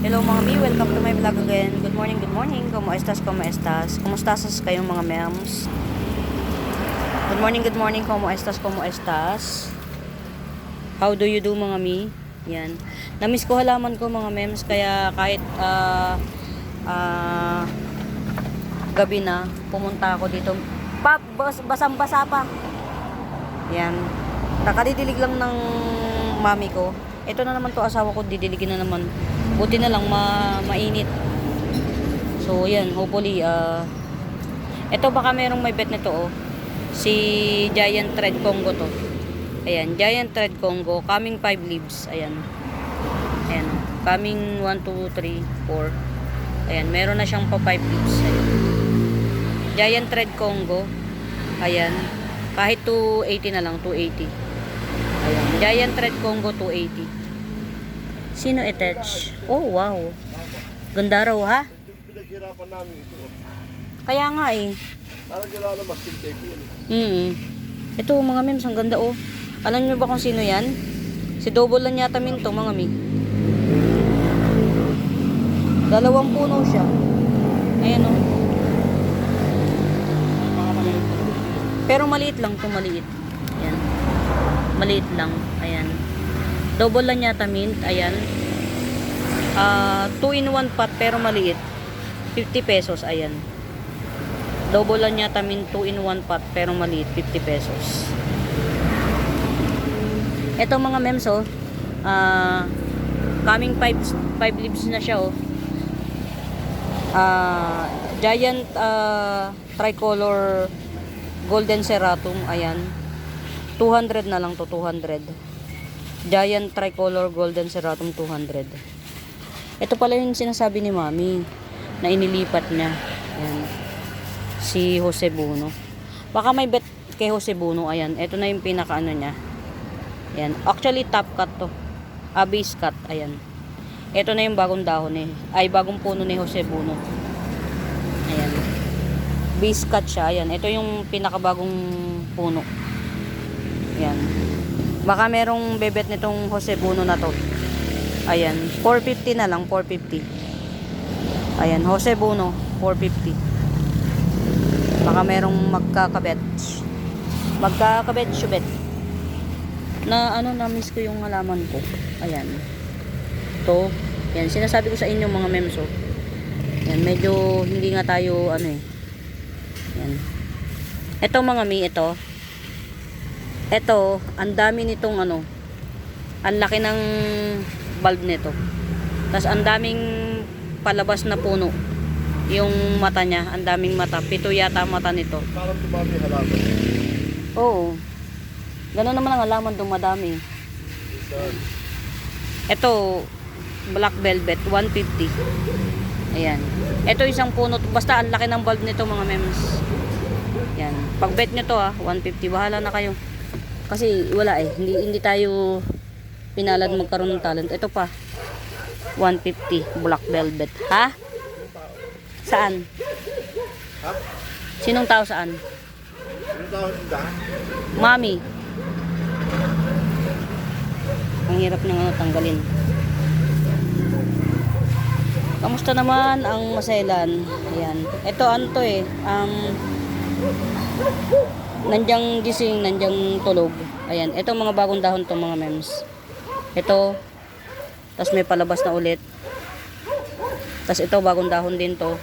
Hello mga mi, welcome to my vlog again. Good morning, good morning. Como estas, como estas? Kumusta kayong mga mems? Good morning, como estas, como estas? How do you do mga mi? Yan. Namiss ko halaman ko mga mems, kaya kahit gabi na, pumunta ako dito. Basang-basa pa. Yan. Nakadidilig lang ng mami ko. Ito na naman to, asawa ko, didiligin na naman. Buti na lang mainit. So yan, hopefully ito baka merong may bet nito oh. Si Giant Red Congo to. Ayan, Giant Red Congo, coming 5 leaves. Ayan. Ayan, coming 1 2 3 4. Ayan, meron na siyang pa 5 leaves. Ayan. Giant Red Congo. Ayan. Kahit 280 na lang, 280. Ayan, Giant Red Congo 280. Sino attach? Oh, wow. Ganda raw, ha? Pinaghirapan namin ito. Kaya nga eh. Parang gano'n na masking tape yun. Ito, mga mems, ang ganda oh. Alam nyo ba kung sino yan? Si Double lang yata minto, mga mi. Dalawang puno siya. Ayan oh. Pero maliit lang to, maliit. Ayan. Maliit lang. Ayan. Double lang yata mint. Ayan. 2-in-1 pot pero maliit. 50 pesos. Ayan. Double lang yata mint 2-in-1 pot pero maliit. 50 pesos. Ito mga mems oh. Coming 5 leaves na siya oh. Giant tricolor golden ceratum. Ayan. 200 na lang to, 200. Giant tricolor golden ceratum 200. Ito pala yung sinasabi ni mami na inilipat niya. Ayan. Si Jose Buno. Baka may bet kay Jose Buno. Ayan. Ito na yung pinaka ano niya. Ayan. Actually top cut to. Base cut. Ayan. Ito na yung bagong dahon eh. Ay bagong puno ni Jose Buno. Ayan. Base cut siya. Ayan. Ito yung pinakabagong puno. Ayan. Baka merong bebet nitong Jose Buno na to. Ayan. 450 na lang. 450. Ayan. Jose Buno. 450. Baka merong magkakabet. Magkakabet syubet. Na ano, na-miss ko yung halaman ko. Ayan. To. Ayan. Sinasabi ko sa inyo mga memso. Ayan. Medyo hindi nga tayo ano eh. Ayan. Ito mga mi. Ito, ang dami nitong ano, ang laki ng bulb nito. Tapos ang daming palabas na puno. Yung mata niya, ang daming mata. 7 yata mata nito. Parang tumami halaman. Oo. Gano'n naman ang halaman dumadami. Ito, black velvet, 150. Ayan. Ito isang puno. Basta ang laki ng bulb nito mga mems. Yan. Pag bet nyo to 150. Bahala na kayo. Kasi wala eh, hindi tayo pinalad magkaroon ng talent. Ito pa 150 black velvet. Ha? Saan? Ha? Sinong tao saan? Anong tawag nila? Mami. Ang hirap ng ano tanggalin. Kamusta naman ang Maselan? Ayan. Ito ano to eh, nandyang gising, nandyang tulog. Ayan, ito mga bagong dahon to mga mems. Ito, tas may palabas na ulit. Tas ito bagong dahon din to.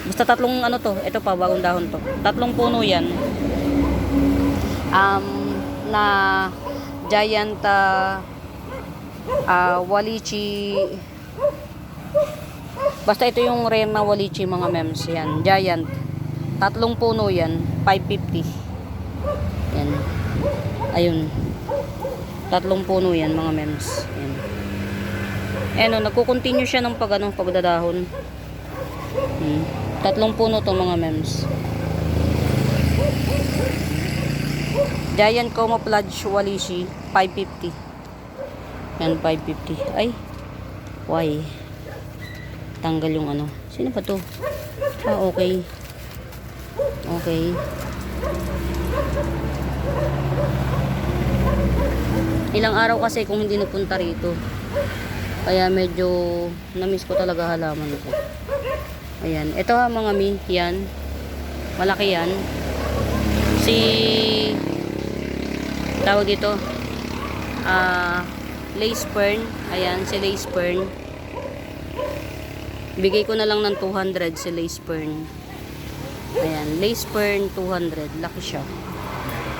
Basta tatlong ano to, ito pa bagong dahon to. Tatlong puno yan. Na giant walichi. Basta ito yung rare na walichi mga mems. Yan, giant. Tatlong puno yan, 550. Yan. Ayun. Tatlong puno yan mga mems. Yan. Ayan o, nagkukontinue siya ng pagdadahon. Tatlong puno to mga mems. Giant camouflage walishi, 550. Yan, 550. Ay. Why? Tanggal yung ano. Sino pa to? Okay. Okay. Ilang araw kasi kung hindi napunta rito. Kaya medyo na-miss ko talaga halaman ko. Ayan. Ito ha mga mi. Yan. Malaki yan. Si tawag dito lace fern. Ayan. Si lace fern. Bigay ko na lang ng 200 si lace fern. Ayan. Lace fern 200. Laki siya.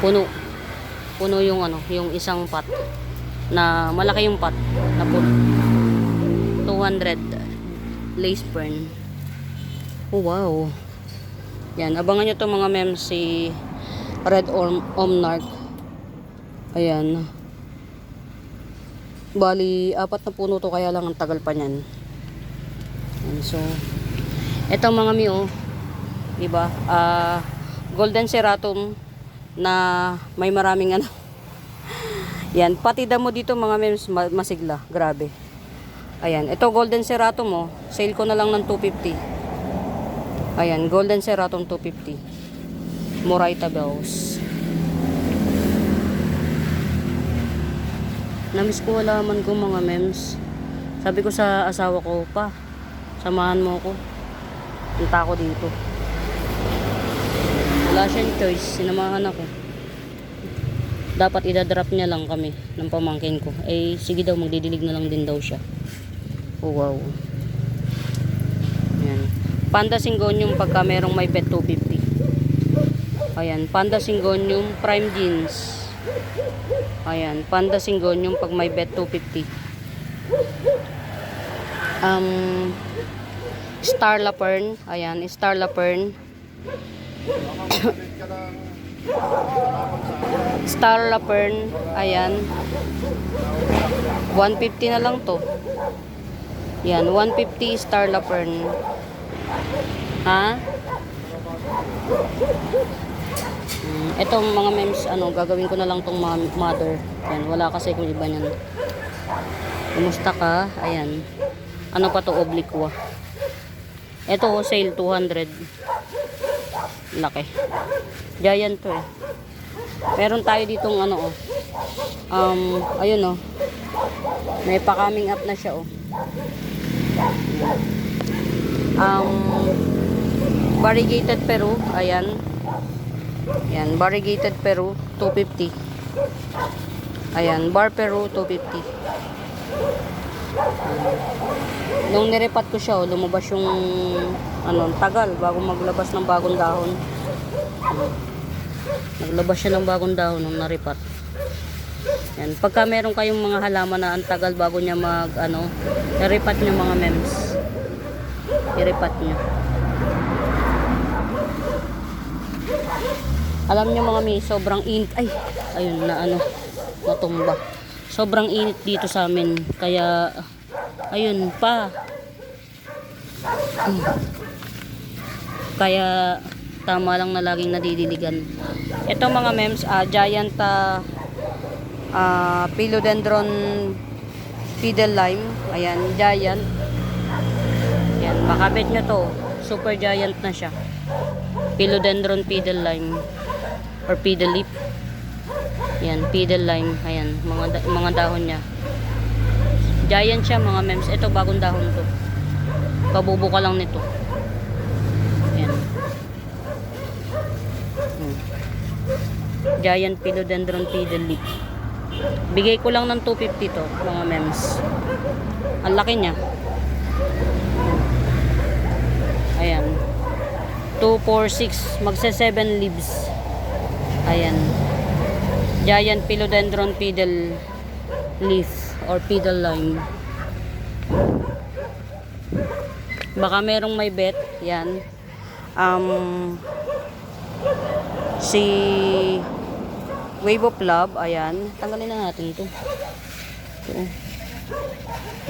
Puno. Puno yung ano. Yung isang pot. Na malaki yung pot. Na puno. 200 lace fern. Oh wow. Yan, abangan nyo to mga mems, si Red Omnarch. Ayan. Bali, 4 na puno to, kaya lang ang tagal pa niyan. Ayan, so eto mga mi, oh, diba? Golden Ceratum na may maraming ano. Yan, pati damo dito mga mems masigla, grabe. Ayan, ito Golden Ceratum mo, sale ko na lang ng 250. Ayan, Golden Ceratum 250. Moraita bells. Namiss ko halaman ko mga mems. Sabi ko sa asawa ko, pa, samahan mo ko. Punta ako dito. Wala siyang choice, sinamahan ako. Dapat idadrop niya lang kami ng pamangkin ko. Eh, sige daw, magdidilig na lang din daw siya. Oh, wow. Ayan. Panda Syngonium pagka merong may bet 250. Ayan. Panda Syngonium Prime Jeans. Ayan. Panda Syngonium pag may bet 250. Star Lapern. Ayan. Star Lapern. Star Lapern. Ayan. 150 na lang to. Yan, 150 Star Lapern. Ha? Ito mga mems, ano, gagawin ko na lang tong mother. Yan, wala kasi kung iba niyan. Kumusta ka? Ayan. Ano pa to, obliqua. Ito, sale 200. Laki. Giant to eh. Meron tayo ditong ano, ayun oh. May pa-coming up na siya oh. Variegated Peru, ayan. Ayan, variegated Peru 250. Ayan, bar Peru 250. Nung nirepat ko siya, oh, lumabas yung ano, tagal bago maglabas ng bagong dahon. Naglabas siya ng bagong dahon nung naripat. Yan, pagka meron kayong mga halaman na ang tagal bago niya mag ano, i-repat niyo mga mems. I-repat niyo. Alam niyo mga mi, sobrang init. Ay, ayun na ano, natumba. Sobrang init dito sa amin, kaya ayun pa. Kaya tama lang na laging nadidiligan. Ito mga mems, giant philodendron fiddle lime. Ayan, giant. Ayan, makabit nyo to. Super giant na siya. Philodendron fiddle lime or fiddle leaf. Ayan, fiddle lime. Ayan, mga dahon niya. Giant siya mga mems. Ito bagong dahon to. Kabubuka lang nito. Ayan. Giant philodendron fiddle leaf. Bigay ko lang ng 250 to mga mems. Ang laki niya. Ayan. 2, 4, 6. Magsa 7 leaves. Ayan. Giant philodendron fiddle leaf or fiddle lime. Baka merong may bet. Yan. Si Wave of Love, ayan. Tanggalin na natin ito.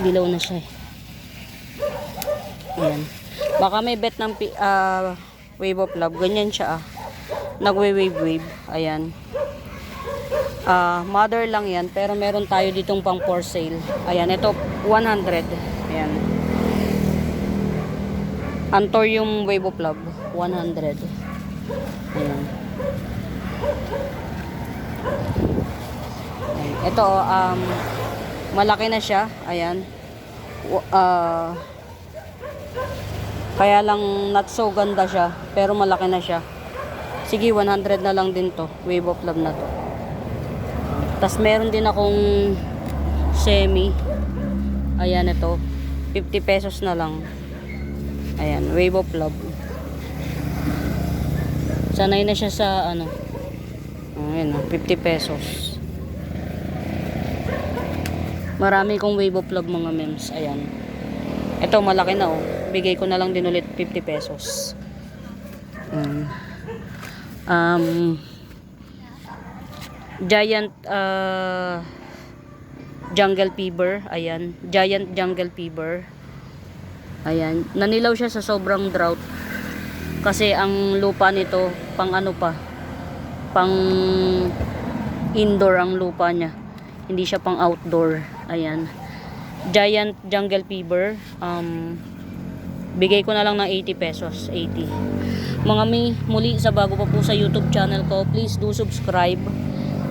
Dilaw na siya eh. Ayan. Baka may bet ng Wave of Love. Ganyan siya ah. Nagwe-wave. Ayan. Mother lang yan. Pero meron tayo ditong pang for sale. Ayan. Ito 100. Ayan. Anthurium Wave of Love. 100. Ayan. Ito, malaki na siya. Ayan. Kaya lang not so ganda siya, pero malaki na siya. Sige, 100 na lang din to. Wave of Love na to. Tas meron din akong semi. Ayan ito. 50 pesos na lang. Ayan, Wave of Love. Sanay na siya sa ano. Ayan, 50 pesos. Marami kong Wave of Love mga mems. Ayan. Ito malaki na oh. Bigay ko na lang din ulit 50 pesos. Giant Jungle Fever. Ayan. Giant Jungle Fever. Ayan. Nanilaw siya sa sobrang drought. Kasi ang lupa nito, pang ano pa, pang indoor ang lupa niya. Hindi siya pang outdoor. Ayan. Giant Jungle Fever. Bigay ko na lang ng 80 pesos. 80. Mga muli sa bago pa po sa YouTube channel ko, please do subscribe.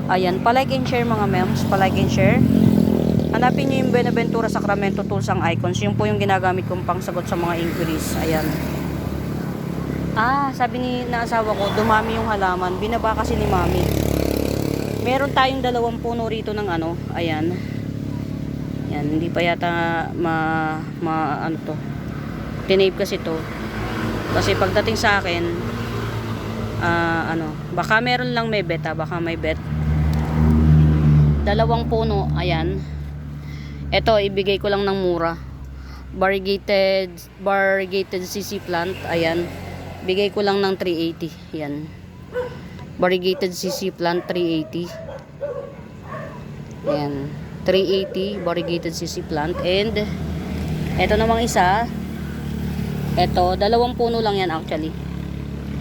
Ayan. Palike and share mga mems. Palike and share. Hanapin nyo yung Buenaventura Sacramento tools ang icons. Yun po yung ginagamit kong pangsagot sa mga inquiries. Ayan. Sabi ni naasawa ko, dumami yung halaman. Binaba kasi ni mami. Meron tayong 2 puno rito ng ano. Ayan. Yan, hindi pa yata ano to. Tinape kasi to. Kasi pagdating sa akin, baka meron lang may bet baka may bet. 2 puno, ayan. Ito, ibigay ko lang ng mura. Variegated CC plant, ayan. Bigay ko lang ng 380, yan. Variegated CC plant, 380. Ayan. 380 variegated CC plant. And ito namang isa, ito 2 puno lang yan actually.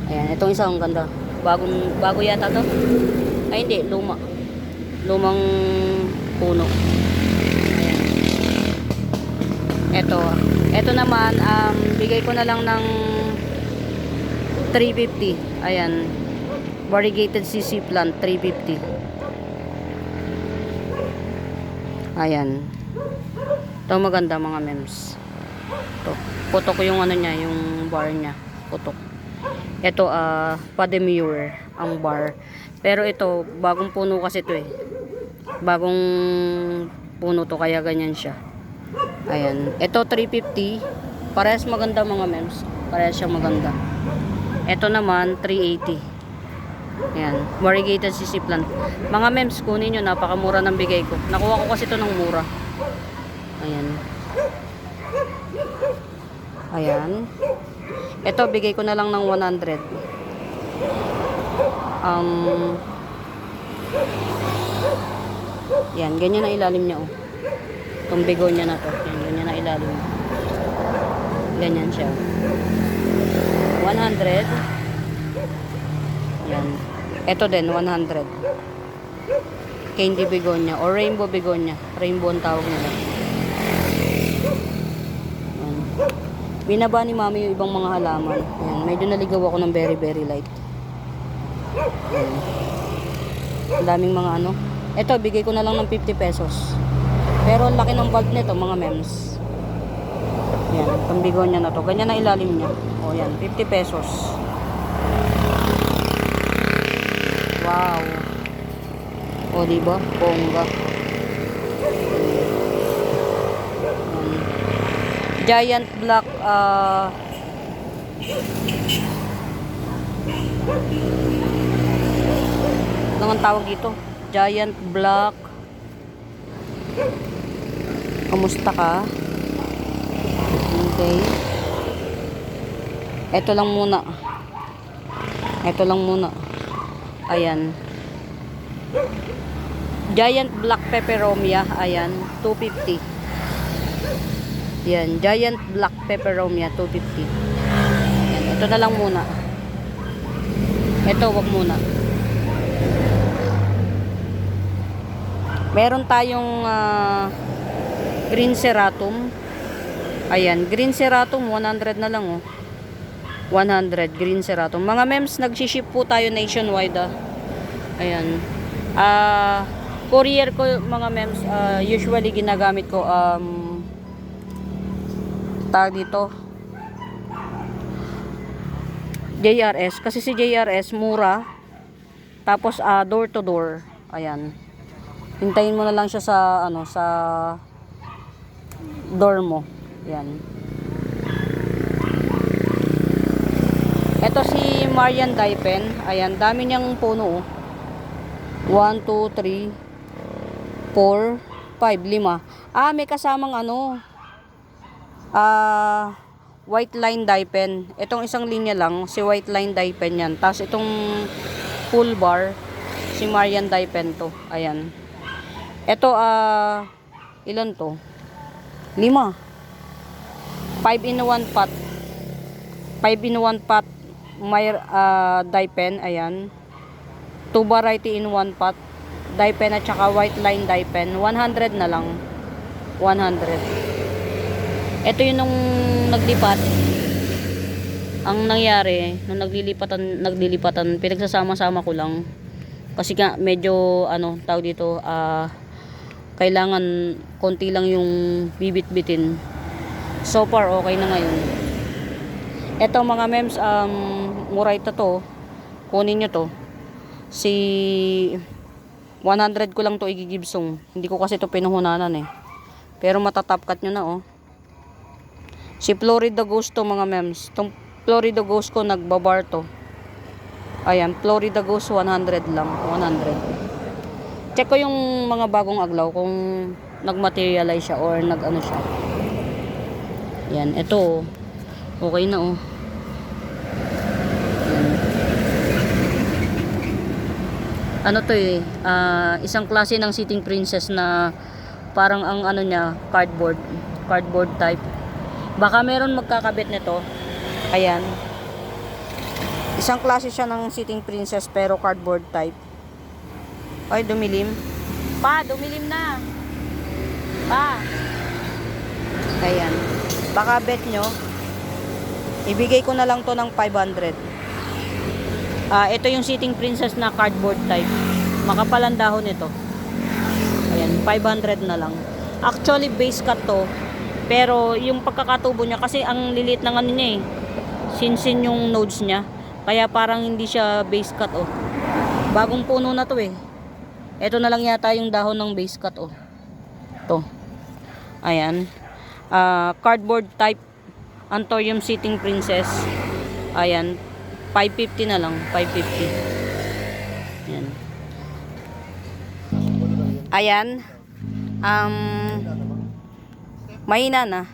Ayan, itong isa ang ganda, bago yata to. Ay hindi, lumang puno. Ayan. Ito naman bigay ko na lang ng 350. Ayan, variegated CC plant, 350. Ayan. Ito maganda mga mems. Ito. Putok yung ano niya, yung bar niya. Putok. Ito, pa-demure ang bar. Pero ito, bagong puno kasi ito eh. Bagong puno to, kaya ganyan siya. Ayan. Ito, 350. Parehas maganda mga mems. Parehas siya maganda. Ito naman, 380. Ayan, variegated CC plant. Mga mems, kunin nyo, napakamura ng bigay ko. Nakuha ko kasi ito ng mura. Ayan. Ayan. Ito, bigay ko na lang ng 100. Yan, ganyan na ilalim niya oh. Itong begonia na to. Yan, ganyan na ilalim. Ganyan siya. 100. Yan. Ito din, 100. Candy begonia or rainbow begonia. Rainbow ang tawag nila. Yan. Binaba ni mami yung ibang mga halaman. Yan. Medyo naligaw ako ng very very light. Yan. Ang daming mga ano. Ito, bigay ko na lang ng 50 pesos. Pero ang laki ng bulb nito mga mems. Yan. Itong begonia na to. Ganyan na ilalim niya. O yan, 50 pesos. Wow. O, diba? Bongga. Giant black ano ang tawag dito? Giant black. Kamusta ka? Okay. Ito lang muna. Ayan. Giant black peperomia. Ayan. 250. Yan. Giant black peperomia. 250. Ayan. Ito na lang muna. Ito, wag muna. Meron tayong green ceratum. Ayan. Green ceratum. 100 na lang oh. 100 green ceratum. Mga mems, nag-ship po tayo nationwide Ayan. Courier ko mga mems, usually ginagamit ko tawag dito, JRS. Kasi si JRS mura. Tapos door to door. Ayan. Hintayin mo na lang siya sa ano, sa door mo. Ayan. Ito si Marian Daipen. Ayan, dami niyang puno. 1, 2, 3, 4, 5, 5. May kasamang ano, white line Daipen. Itong isang linya lang, si white line Daipen yan. Tapos itong full bar, si Marian Daipen to. Ayan. Ito, ilan to? 5. 5 in 1 pot. 5 in 1 pot. May Daipen. Ayan. 2 variety in 1 pot. Daipen at saka white line Daipen. 100 na lang. 100. Ito yung nung naglipat. Ang nangyari, nung naglilipatan, pinagsasama-sama ko lang. Kasi nga, medyo, ano, tawag dito, kailangan konti lang yung bibit-bitin. So far, okay na ngayon. Ito mga mems, mura ito to. Kunin nyo to. Si 100 ko lang to igigibsong. Hindi ko kasi to pinuhunanan eh. Pero matatapkat nyo na oh. Si Florida Ghost to mga mems. Itong Florida Ghost ko nagbabar to. Ayan, Florida Ghost 100 lang. 100. Check ko yung mga bagong aglaw kung nagmaterialize siya or nag-ano siya. Yan, ito oh. Okay na oh. Ano to eh, isang klase ng sitting princess na parang ang ano niya, cardboard type. Baka meron magkakabit nito. Ayan. Isang klase siya ng sitting princess pero cardboard type. Ay, dumilim. Pa, dumilim na. Pa. Ayan. Baka bet nyo, ibigay ko na lang to ng 500. Ito yung sitting princess na cardboard type. Makapal ang dahon ito. Ayan, 500 na lang. Actually, base cut to. Pero yung pagkakatubo niya, kasi ang lilit ng ano niya eh. Sinsin yung nodes niya. Kaya parang hindi siya base cut oh. Bagong puno na to eh. Ito na lang yata yung dahon ng base cut oh. To. Ayan. Cardboard type Anthurium sitting princess. Ayan. 550 na lang. 550. Ayan. Ayan. Mahina na.